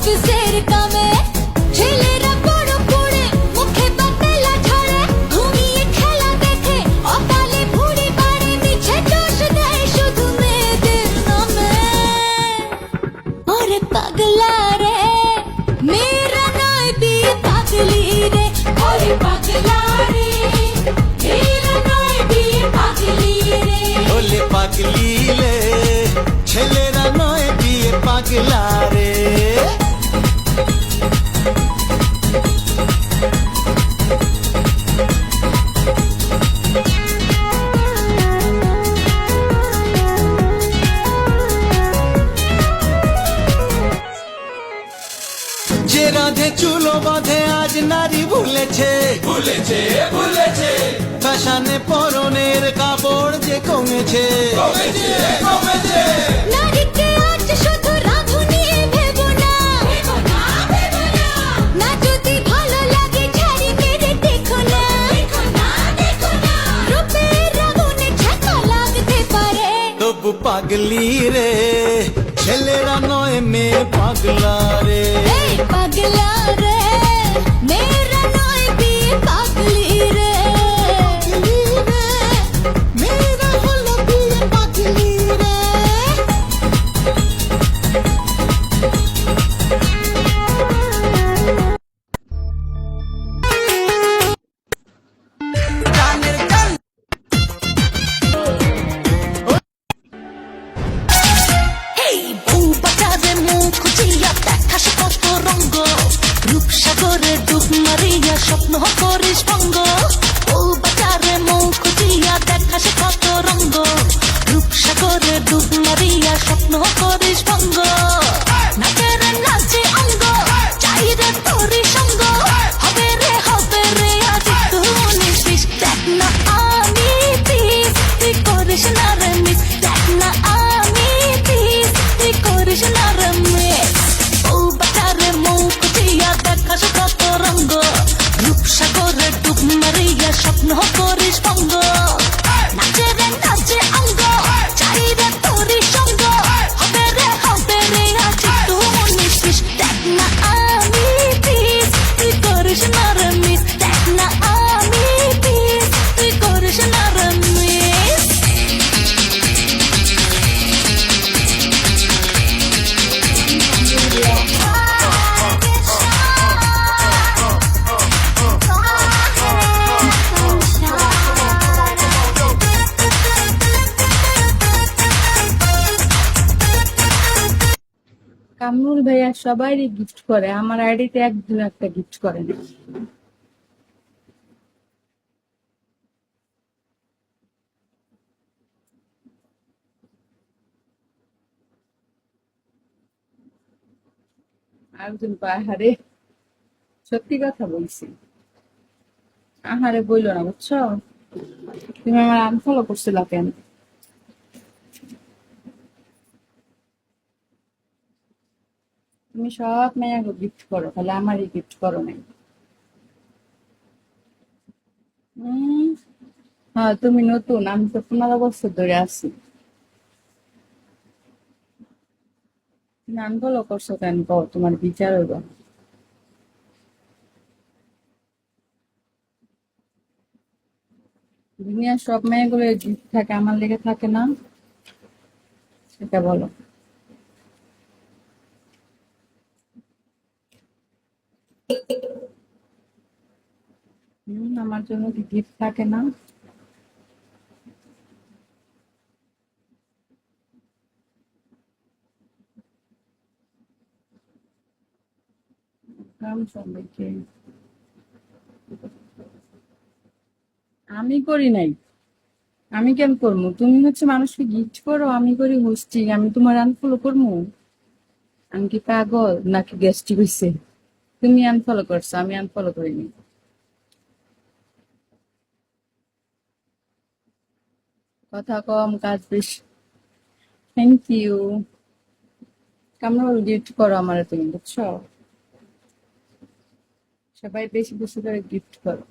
অফিসের কামে ছেলেরা বড় পড়ে মুখে বাতেলা ঝরে ঘুমিয়ে খেলা দেখে অকালে ভুঁড়ি বাড়ে মিছে দোষ দেয় শুধু মেয়েদের নামে ওরে পাগলা রে মেয়েরা নয় বিয়ে পাগলি রে ওরে পাগলা রে মেয়েরা নয় বিয়ে পাগলি রে ওলে পাগলি রে ছেলেরা নয় বিয়ে পাগলা রে যে রাধে চুলো বাঁধে আজ নারী ভুলেছে ভুলেছে ভুলেছে ফ্যাশনে পরনের কাপড় যে কমেছে কমেছে কমেছে নারীকে আজ শুধু রাঁধুনি ভেবো না না যদি ভালো লাগে ছাড়ি মেরে দেখো না রূপের আগুনে ঝাঁকা লাগতে পারে তবু পাগলি রে ছেলেরা নয় মেয়ে পাগলা রে এই পাগলা রে মেয়েরা নয় বিয়ে পাগলি রে মেয়েরা হলো বিয়ে পাগলি রে এই বউ বাজারে মুখ খুঁজিয়া দেখাস কত রঙ্গ রূপসাগরে ডুব মারিয়া স্বপ্ন করিস ভঙ্গ বউ বাজারে মুখ খুঁজিয়া দেখাস কত রঙ্গ রূপসাগরে ডুব মারিয়া স্বপ্ন করিস ভঙ্গ নাচের নাচে অঙ্গ চাই রে তোরি সঙ্গ হবে রে আজ তুই নিস দেখ না আমি প্লিজ তুই করিস না রে মিস দেখ না আমি প্লিজ তুই করিস না রে মিস ও বাজারে মুখ দিয়া দেখাস কত রঙ্গ রূপসাগরে ডুব মারিয়া স্বপ্ন করিস ভঙ্গ নাচে রে নাচে অঙ্গ চাই রে তোরি সঙ্গ হবে রে আজ তুই নিস দেখ না আমি প্লিজ তুই করিস না রে মিস দেখ না আমি প্লিজ তুই করিস না রে মিস কামরুল ভাইয়া সবাইরই গিফট করে, আমার আইডিতে একদিন একটা গিফট করে না। একজন আহারে, সত্যি কথা বলছি, আহারে বইলো না বুঝছো, তুমি আমার আনফলো করছিলা কেন? তুমি সব মেয়াকে গিফট করো, তাহলে আমারই গিফট করো নাই। হ্যাঁ তুমি নতুন, আমি তো 15 বছর ধরে আছি। তুমি আনফলো করছো কেন কও, তোমার বিচার হইব। দুনিয়ার সব মেয়েগুলো গিফট থাকে, আমার লেগে থাকে না, সেটা বলো। আমার জন্য কি গিফট থাকে না? সবাইকে আমি করি নাই, আমি কেন করবো? তুমি হচ্ছে মানুষকে গিফট করো, আমি করি হোস্টিং, আমি তোমার আনফলো করবো? আমি কি পাগল নাকি গ্যাস্ট্রিক হইছে? তুমি আনফলো করছো, আমি আনফলো করিনি। কথা কম কাজ বেশি। Thank you. কামরুল গিফট করো আমার, তুমি বুঝছো, সবাই বেশি বেশি করে গিফট করো।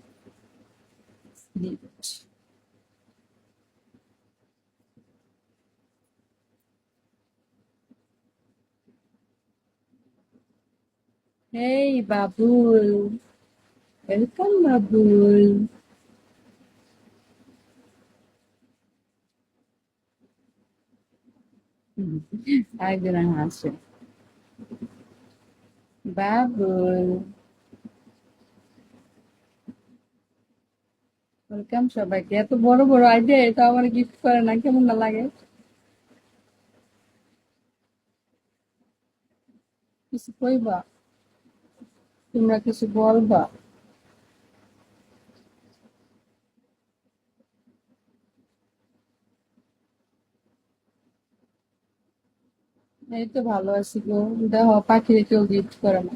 গিফট এই বাবুল, ওয়েলকাম বাবুল। একজন হাসে। বাবুল, ওয়েলকাম সবাইকে। এত বড় বড় আইডিয়া, এটা আমার গিফট করে না, কেমন না লাগে? কিছু কইবা? তোমরা কিছু বলবা? এই তো ভালো আছি গো। দেখো পাখিরে কেউ গিফট করে না।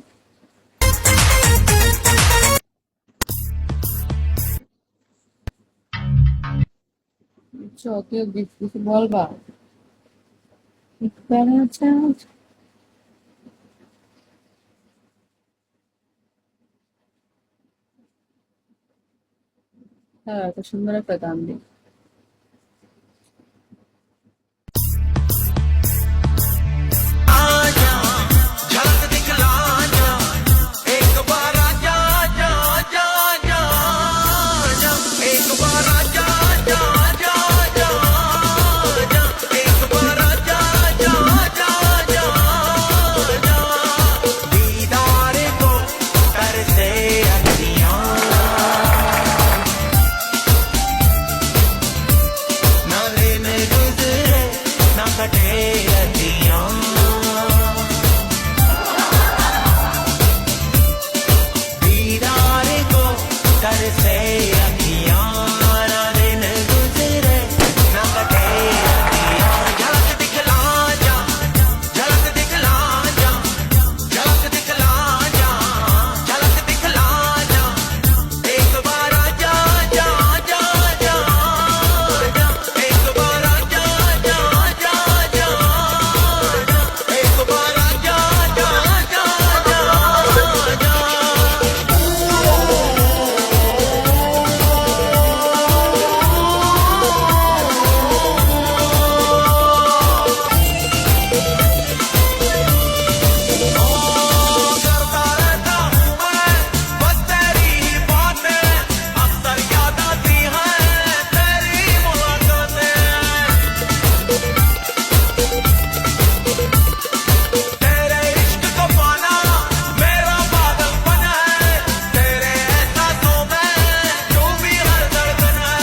বুঝছো, কেউ গিফট কিছু বলবা? হ্যাঁ, এত সুন্দর একটা গান দিই। आजा झलक दिखला जा एक बार आजा जा जा जा जा एक बार आजा जा जा जा जा एक बार आजा जा जा जा जा दीदार को करते अखियां ना लेने गुजरे ना कटे रतियां दीदार को कर से अखियां ना दिन गुजरे ना कटे रतियां झलक दिखला जा झलक दिखला जा झलक दिखला जा झलक दिखला जा एक बार आजा जा जा जा जा एक बार आजा जा जा जा एक बार आजा जा जा जा जा करता रहता हूँ मैं बस तेरी ही बातें अक्सर याद आती हैं तेरी मुलाकातें तेरे इश्क को पाना मेरा पागलपन है तेरे एहसासों में जो भी हर धड़कन है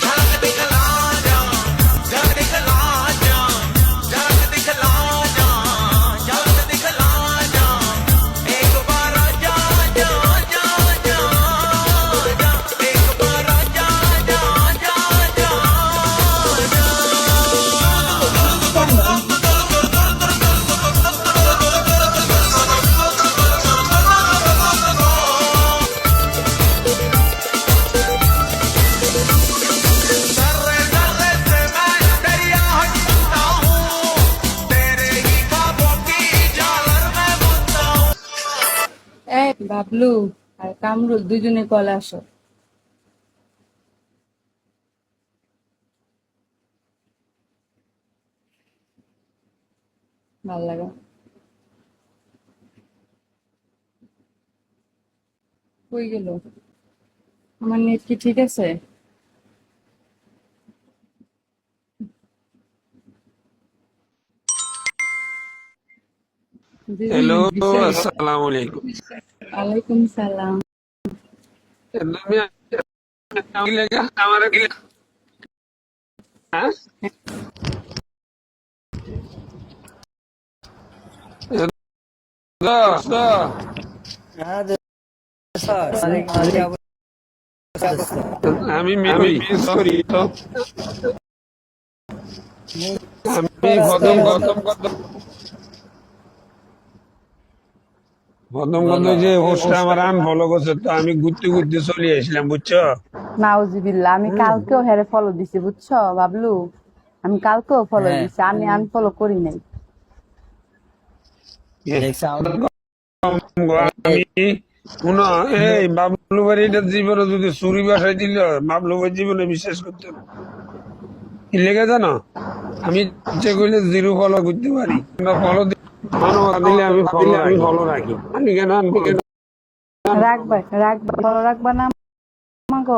झलक दिखला जा झलक दिखला जा झलक दिखला जा झलक दिखला जा एक बार आजा जा जा जा जा एक बार आजा जा जा जर्रे जर्रे से मैं तेरी आहट सुनता हूँ तेरे ही ख्वाबों की झालर में बुनता हूँ এই বাবলু আর কামরুল, দুজনে কলে আসো। ভাল লাগে। কই গেল? আমার নেট কি ঠিক আছে? দিদি হ্যালো, বিষয়। আসসালামু আলাইকুম। ওয়ালাইকুম সালাম। তুমি কি লেখা আমার কি লেখা? হ্যাঁ? দা, দা, আমি মিস করি তো আমি প্রথম প্রথম প্রথম প্রথম প্রথম যে হোস্টটা আমার আনফলো করছে তো আমি ঘুরতে ঘুরতে চলে আসলাম বুঝছো। নাউজুবিল্লাহ, আমি কালকেও হেরে ফলো দিছি বুঝছো বাবলু। আমি কালকেও ফলো দিছি, আমি আনফলো করি নাই। আমি শুনো, এই বাবলু ভাই এটা জীবনে যদি চুরি বাসায় দিল বাবলু ভাই জীবনে বিশ্বাস করতে না। কি লেগে জানো আমি ইচ্ছে করলে জিরো ফলো করতে পারি ফলো মানবতা দিলে আমি ফলো রাখি আমি কেন রাখবা ভালো রাখবা না আমাকে